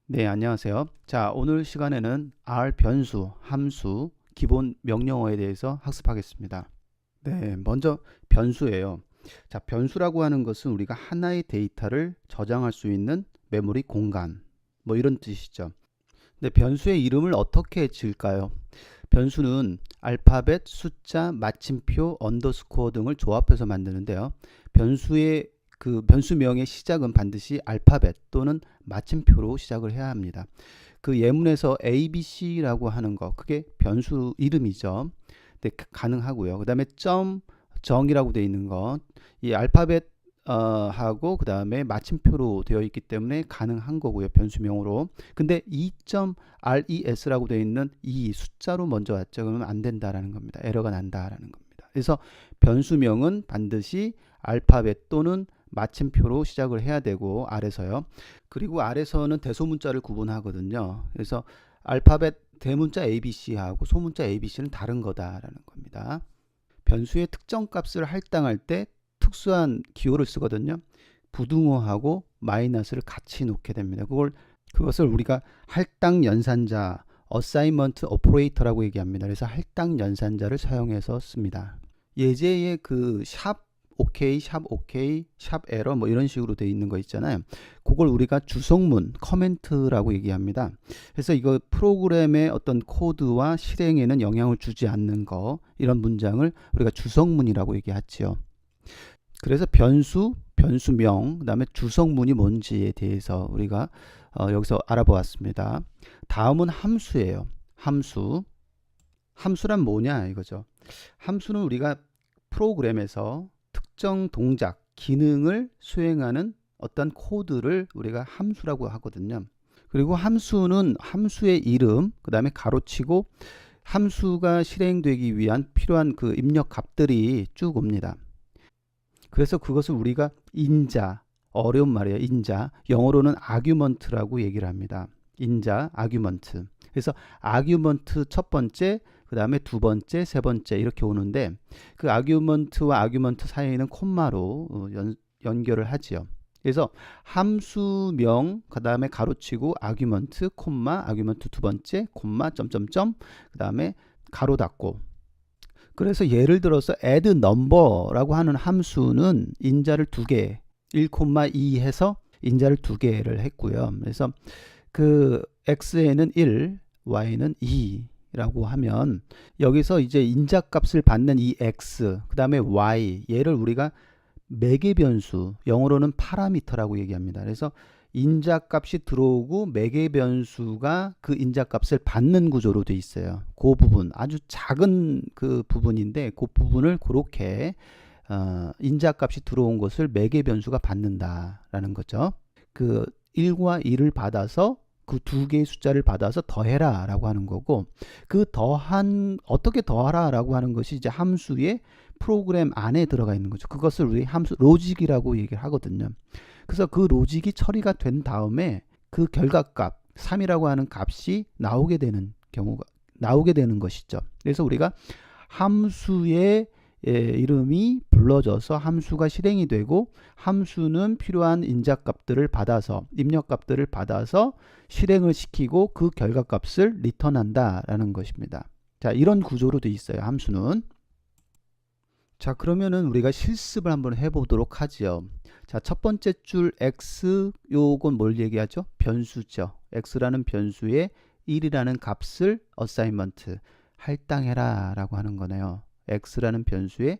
네, 안녕하세요. 자, 오늘 시간에는 R 변수, 함수, 기본 명령어에 대해서 학습하겠습니다. 네, 먼저 변수예요. 자, 변수라고 하는 것은 우리가 하나의 데이터를 저장할 수 있는 메모리 공간, 뭐 이런 뜻이죠. 근데 변수의 이름을 어떻게 지을까요? 변수는 알파벳, 숫자, 마침표, 언더스코어 등을 조합해서 만드는데요. 변수의 변수명의 시작은 반드시 알파벳 또는 마침표로 시작을 해야 합니다. 그 예문에서 ABC라고 하는 거, 그게 변수 이름이죠. 네, 가능하고요. 그 다음에 정이라고 되어 있는 것, 이 알파벳 하고 그 다음에 마침표로 되어 있기 때문에 가능한 거고요. 변수명으로. 근데 2.res라고 되어 있는 이 숫자로 먼저 왔죠. 그러면 안 된다라는 겁니다. 에러가 난다라는 겁니다. 그래서 변수명은 반드시 알파벳 또는 마침표로 시작을 해야 되고 아래서요. 그리고 아래서는 대소문자를 구분하거든요. 그래서 알파벳 대문자 ABC하고 소문자 ABC는 다른 거다라는 겁니다. 변수의 특정 값을 할당할 때 특수한 기호를 쓰거든요. 부등호하고 마이너스를 같이 놓게 됩니다. 그것을 우리가 할당 연산자, 어사이먼트 오퍼레이터라고 얘기합니다. 그래서 할당 연산자를 사용해서 씁니다. 예제의 샵 오케이, 샵 오케이, 샵 에러 뭐 이런 식으로 돼 있는 거 있잖아요. 그걸 우리가 주석문, 커멘트라고 얘기합니다. 그래서 이거 프로그램의 어떤 코드와 실행에는 영향을 주지 않는 거, 이런 문장을 우리가 주석문이라고 얘기하지요. 그래서 변수, 변수명, 그다음에 주석문이 뭔지에 대해서 우리가 여기서 알아보았습니다. 다음은 함수예요. 함수. 함수란 뭐냐 이거죠. 함수는 우리가 프로그램에서 특정 동작, 기능을 수행하는 어떤 코드를 우리가 함수라고 하거든요. 그리고 함수는 함수의 이름, 그 다음에 가로치고 함수가 실행되기 위한 필요한 그 입력 값들이 쭉 옵니다. 그래서 그것을 우리가 인자, 어려운 말이에요. 인자, 영어로는 아규먼트라고 얘기를 합니다. 인자, 아규먼트. 그래서 아규먼트 첫 번째, 그 다음에 두 번째, 세 번째 이렇게 오는데 그 아규먼트와 아규먼트 사이에는 콤마로 연결을 하지요. 그래서 함수명, 그 다음에 가로치고 아규먼트, 콤마, 아규먼트 두 번째, 콤마, 점점점, 그 다음에 가로 닫고. 그래서 예를 들어서 add number라고 하는 함수는 인자를 두 개, 1,2 해서 인자를 두 개를 했고요. 그래서 그 x에는 1, y는 2라고 하면 여기서 이제 인자 값을 받는 이 x, 그 다음에 y, 얘를 우리가 매개 변수, 영어로는 파라미터라고 얘기합니다. 그래서 인자 값이 들어오고 매개 변수가 그 인자 값을 받는 구조로 돼 있어요. 그 부분, 아주 작은 그 부분인데 그 부분을 그렇게 인자 값이 들어온 것을 매개 변수가 받는다라는 거죠. 그 1과 2를 받아서 그 두 개의 숫자를 받아서 더해라 라고 하는 거고, 그 어떻게 더하라 라고 하는 것이 이제 함수의 프로그램 안에 들어가 있는 거죠. 그것을 우리 함수 로직이라고 얘기를 하거든요. 그래서 그 로직이 처리가 된 다음에 그 결과값 3이라고 하는 값이 나오게 되는 것이죠. 그래서 우리가 함수의 이름이 불러져서 함수가 실행이 되고 함수는 필요한 인자값들을 받아서 입력값들을 받아서 실행을 시키고 그 결과값을 리턴한다라는 것입니다. 자, 이런 구조로 되어 있어요. 함수는. 자, 그러면은 우리가 실습을 한번 해보도록 하지요. 자, 첫 번째 줄 x, 요건 뭘 얘기하죠? 변수죠. x라는 변수에 1이라는 값을 어사이먼트, 할당해라 라고 하는 거네요. x라는 변수에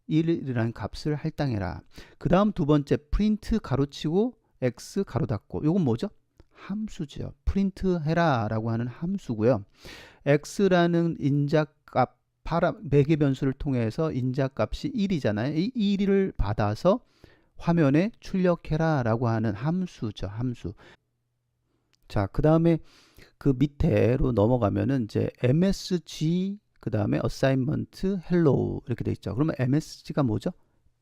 1이라는 값을 할당해라. 그 다음 두 번째 프린트 가로치고 x 가로 닫고, 요건 뭐죠? 함수죠. 프린트 해라 라고 하는 함수고요. x라는 인자값 매개 변수를 통해서 인자값이 1이잖아요. 이 1을 받아서 화면에 출력해라 라고 하는 함수죠. 함수. 자, 그 다음에 그 밑에로 넘어가면은 이제 MSG, 그 다음에 assignment, hello 이렇게 돼 있죠. 그러면 MSG가 뭐죠?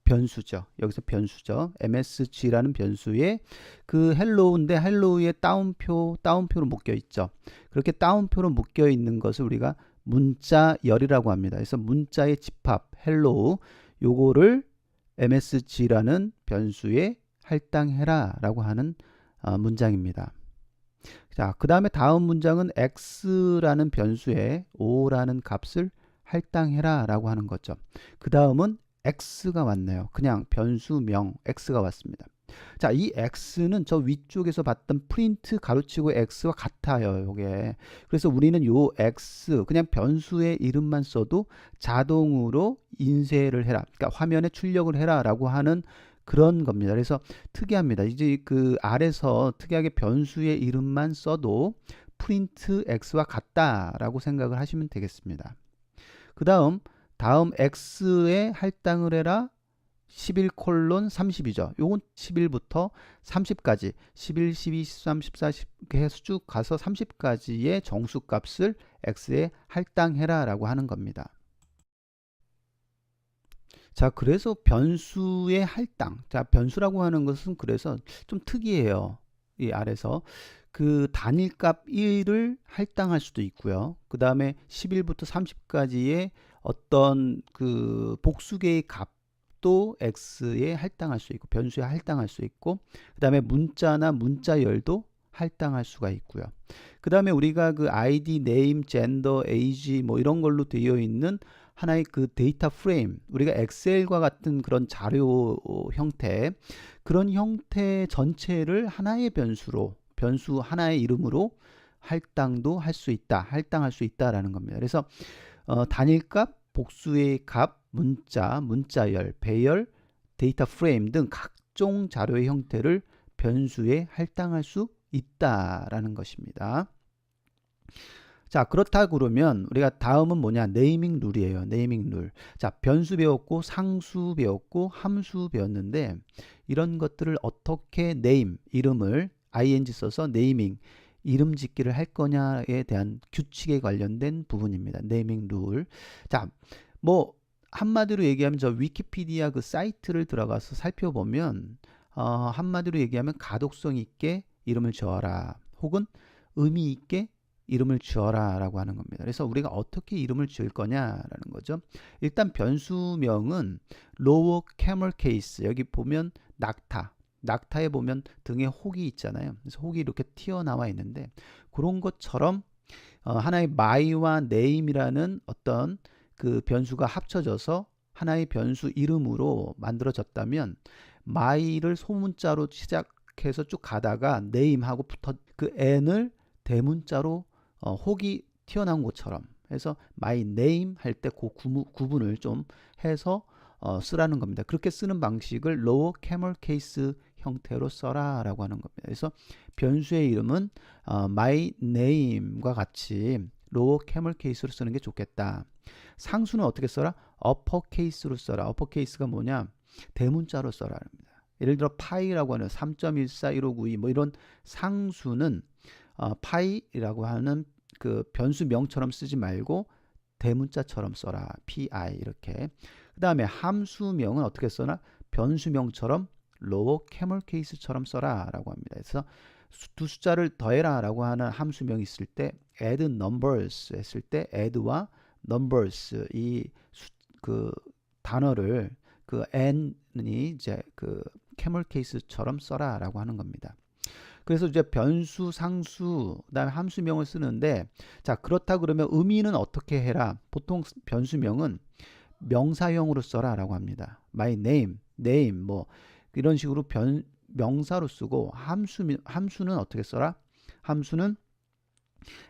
변수죠. 여기서 변수죠. MSG라는 변수에 그 hello인데 hello의 따옴표로 묶여 있죠. 그렇게 따옴표로 묶여 있는 것을 우리가 문자열이라고 합니다. 그래서 문자의 집합 hello 요거를 MSG라는 변수에 할당해라 라고 하는 문장입니다. 자, 그 다음에 다음 문장은 x라는 변수에 5라는 값을 할당해라 라고 하는 거죠. 그 다음은 x가 왔네요. 그냥 변수명 x가 왔습니다. 자, 이 x는 저 위쪽에서 봤던 프린트 가로치고 x와 같아요. 요게. 그래서 우리는 요 x 그냥 변수의 이름만 써도 자동으로 인쇄를 해라. 그러니까 화면에 출력을 해라 라고 하는 그런 겁니다. 그래서 특이합니다. 이제 그 아래서 특이하게 변수의 이름만 써도 프린트 x와 같다라고 생각을 하시면 되겠습니다. 그 다음 x에 할당을 해라 11:30이죠. 요건 11부터 30까지 11, 12, 13, 14 이렇게 해서 쭉 가서 30까지의 정수값을 x에 할당해라 라고 하는 겁니다. 자, 그래서 변수의 할당. 자, 변수라고 하는 것은 그래서 좀 특이해요. 이 아래서 그 단일값 1을 할당할 수도 있고요. 그 다음에 11부터 30까지의 어떤 그 복수개의 값도 x에 할당할 수 있고 변수에 할당할 수 있고 그 다음에 문자나 문자열도 할당할 수가 있고요. 그 다음에 우리가 그 ID, 네임, 젠더, 에이지 뭐 이런 걸로 되어 있는 하나의 그 데이터 프레임, 우리가 엑셀과 같은 그런 자료 형태, 그런 형태 전체를 하나의 변수 하나의 이름으로 할당도 할 수 있다, 할당할 수 있다라는 겁니다. 그래서 단일값, 복수의 값, 문자, 문자열, 배열, 데이터 프레임 등 각종 자료의 형태를 변수에 할당할 수 있다라는 것입니다. 자, 그렇다 그러면 우리가 다음은 뭐냐? 네이밍 룰이에요. 네이밍 룰. 자, 변수 배웠고 상수 배웠고 함수 배웠는데 이런 것들을 어떻게 네임, 이름을 ing 써서 네이밍, 이름 짓기를 할 거냐에 대한 규칙에 관련된 부분입니다. 네이밍 룰. 자, 뭐 한마디로 얘기하면 저 위키피디아 그 사이트를 들어가서 살펴보면 한마디로 얘기하면 가독성 있게 이름을 지어라. 혹은 의미 있게 이름을 지어라 라고 하는 겁니다. 그래서 우리가 어떻게 이름을 지을 거냐라는 거죠. 일단 변수명은 로어 캐멀 케이스, 여기 보면 낙타에 보면 등에 혹이 있잖아요. 그래서 혹이 이렇게 튀어나와 있는데 그런 것처럼 하나의 my와 name이라는 어떤 그 변수가 합쳐져서 하나의 변수 이름으로 만들어졌다면 my를 소문자로 시작해서 쭉 가다가 name하고 붙어 그 n을 대문자로 혹이 튀어나온 것처럼 해서 my name 할 때 그 구분을 좀 해서 쓰라는 겁니다. 그렇게 쓰는 방식을 lower camel case 형태로 써라 라고 하는 겁니다. 그래서 변수의 이름은 my name과 같이 lower camel case로 쓰는 게 좋겠다. 상수는 어떻게 써라? upper case로 써라. upper case가 뭐냐? 대문자로 써라 합니다. 예를 들어 파이라고 하는 3.141592 뭐 이런 상수는 파이라고 하는 그 변수명처럼 쓰지 말고 대문자처럼 써라. pi 이렇게. 그 다음에 함수명은 어떻게 써나? 변수명처럼 lower camel case처럼 써라 라고 합니다. 그래서 두 숫자를 더해라 라고 하는 함수명이 있을 때 add numbers 했을 때 add와 numbers 이 그 단어를 그 n이 이제 그 camel case처럼 써라 라고 하는 겁니다. 그래서 이제 변수, 상수, 그다음에 함수명을 쓰는데 자, 그렇다 그러면 의미는 어떻게 해라? 보통 변수명은 명사형으로 써라 라고 합니다. my name 뭐 이런 식으로 명사로 쓰고 함수는 어떻게 써라? 함수는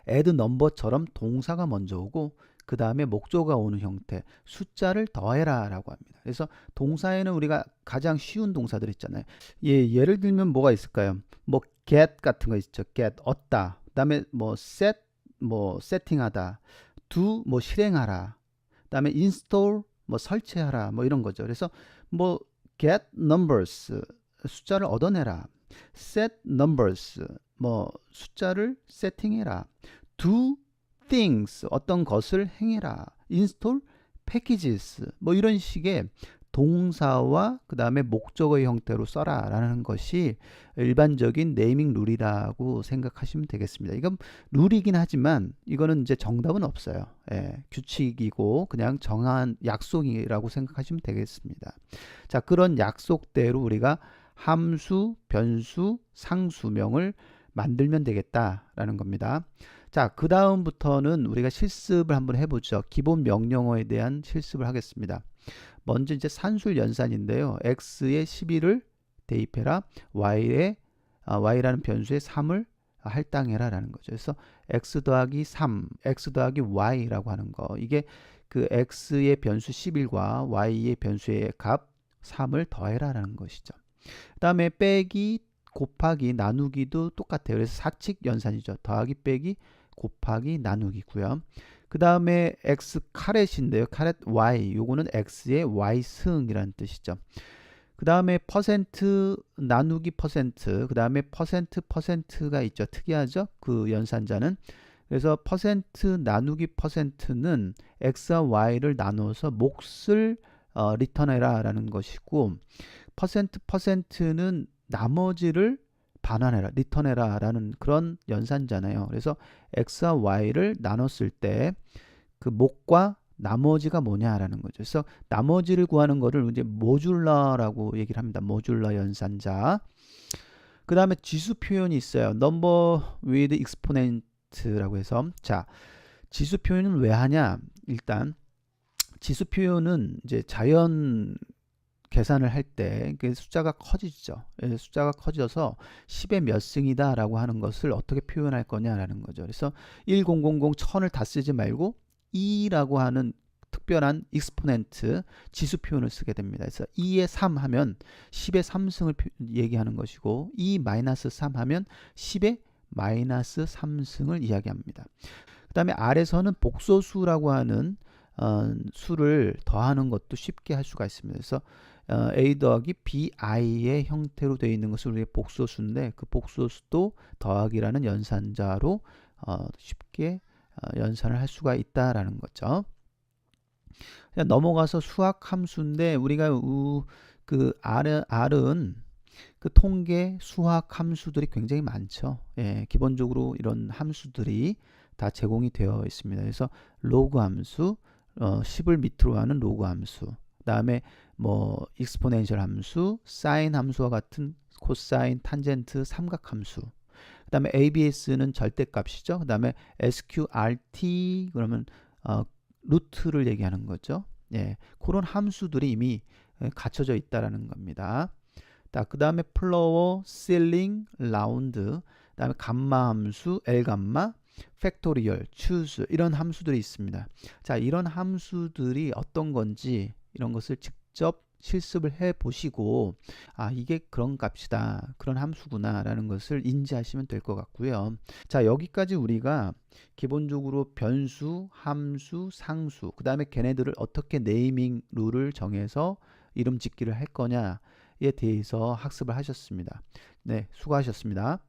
add number처럼 동사가 먼저 오고 그 다음에 목조가 오는 형태, 숫자를 더해라 라고 합니다. 그래서 동사에는 우리가 가장 쉬운 동사들 있잖아요. 예를 들면 뭐가 있을까요? 뭐 get 같은 거 있죠. get, 얻다. 그 다음에 뭐 set, 뭐 세팅하다. do, 뭐 실행하라. 그 다음에 install, 뭐 설치하라. 뭐 이런 거죠. 그래서 뭐 get numbers, 숫자를 얻어내라. set numbers, 뭐 숫자를 세팅해라. do things, 어떤 것을 행해라. install packages, 뭐 이런 식의 동사와 그 다음에 목적어의 형태로 써라 라는 것이 일반적인 네이밍 룰이라고 생각하시면 되겠습니다. 이건 룰이긴 하지만 이거는 이제 정답은 없어요. 규칙이고 그냥 정한 약속이라고 생각하시면 되겠습니다. 자, 그런 약속대로 우리가 함수, 변수, 상수명을 만들면 되겠다라는 겁니다. 자, 그 다음부터는 우리가 실습을 한번 해보죠. 기본 명령어에 대한 실습을 하겠습니다. 먼저 이제 산술 연산인데요. x에 11을 대입해라. y라는 변수에 3을 할당해라 라는 거죠. 그래서 x 더하기 3, x 더하기 y라고 하는 거. 이게 그 x의 변수 11과 y의 변수의 값 3을 더해라 라는 것이죠. 그 다음에 빼기, 곱하기, 나누기도 똑같아요. 그래서 사칙 연산이죠. 더하기, 빼기, 곱하기, 나누기고요. 그 다음에 x 카렛인데요. 카렛 y, 요거는 x의 y승이라는 뜻이죠. 그 다음에 퍼센트 나누기 퍼센트, 그 다음에 퍼센트가 있죠. 특이하죠. 그 연산자는. 그래서 퍼센트 나누기 퍼센트는 x와 y를 나눠서 몫을 리턴해라 라는 것이고, 퍼센트는 나머지를 반환해라, 리턴해라 라는 그런 연산잖아요. 그래서 x와 y를 나눴을 때 그 몫과 나머지가 뭐냐라는 거죠. 그래서 나머지를 구하는 거를 이제 모듈러라고 얘기를 합니다. 모듈러 연산자. 그 다음에 지수 표현이 있어요. number with exponent라고 해서, 자, 지수 표현은 왜 하냐? 일단 지수 표현은 이제 자연 계산을 할 때 숫자가 커지죠. 숫자가 커져서 10의 몇 승이다 라고 하는 것을 어떻게 표현할 거냐라는 거죠. 그래서 1000, 1000을 다 쓰지 말고 2라고 하는 특별한 익스포넨트 지수 표현을 쓰게 됩니다. 그래서 2의 3 하면 10의 3승을 얘기하는 것이고, 2-3 하면 10의 -3승을 이야기합니다. 그 다음에 아래서는 복소수라고 하는 수를 더하는 것도 쉽게 할 수가 있습니다. 그래서 a 더하기 bi의 형태로 되어 있는 것을 우리가 복소수인데, 그 복소수도 더하기라는 연산자로 쉽게 연산을 할 수가 있다라는 거죠. 그냥 넘어가서 수학 함수인데, 우리가 그 R은 그 통계 수학 함수들이 굉장히 많죠. 예, 기본적으로 이런 함수들이 다 제공이 되어 있습니다. 그래서 로그 함수, 10을 밑으로 하는 로그 함수, 그 다음에 뭐 익스포넨셜 함수, 사인 함수와 같은 코사인, 탄젠트, 삼각 함수, 그 다음에 ABS는 절대값이죠. 그 다음에 SQRT 그러면 루트를 얘기하는 거죠. 예, 그런 함수들이 이미 갖춰져 있다라는 겁니다. 그 다음에 플로어, 실링, 라운드, 그 다음에 감마 함수, L감마, 팩토리얼, 추스, 이런 함수들이 있습니다. 자, 이런 함수들이 어떤 건지 이런 것을 직접 실습을 해 보시고, 아, 이게 그런 값이다, 그런 함수구나 라는 것을 인지하시면 될 것 같고요. 자, 여기까지 우리가 기본적으로 변수, 함수, 상수, 그 다음에 걔네들을 어떻게 네이밍 룰을 정해서 이름 짓기를 할 거냐에 대해서 학습을 하셨습니다. 네, 수고하셨습니다.